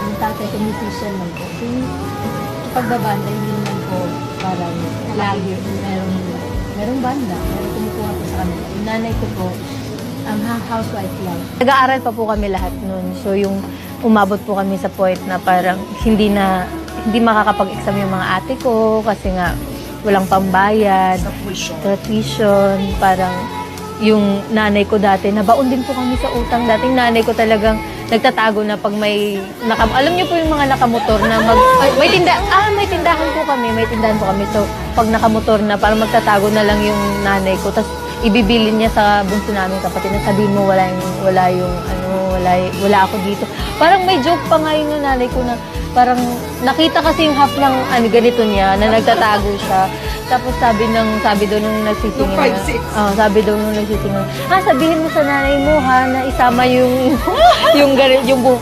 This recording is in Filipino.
yung tatay ko musician lang po. So, yung pagbabanda, hindi naman po parang lagi merong banda, merong kumukuha po sa kanila. Yung nanay ko po, housewife lang. Nag-aaral pa po kami lahat nun. So yung umabot po kami sa point na parang hindi makakapag-exam yung mga ate ko kasi nga walang pambayad, sa tuition, parang yung nanay ko dati, nabaon din po kami sa utang. Dating nanay ko talagang nagtatago na pag alam niyo po yung mga nakamotor na may tindahan po kami. So, pag nakamotor na, parang magtatago na lang yung nanay ko. Tapos, ibibili niya sa bunso namin kapatid na sabihin mo wala ako dito. Parang may joke pa nga yung nanay ko na parang nakita kasi yung half ng ganito niya na nagtatago siya. Tapos sabi daw nung nagsisingin na, sabihin mo sa nanay mo ha na isama yung buhok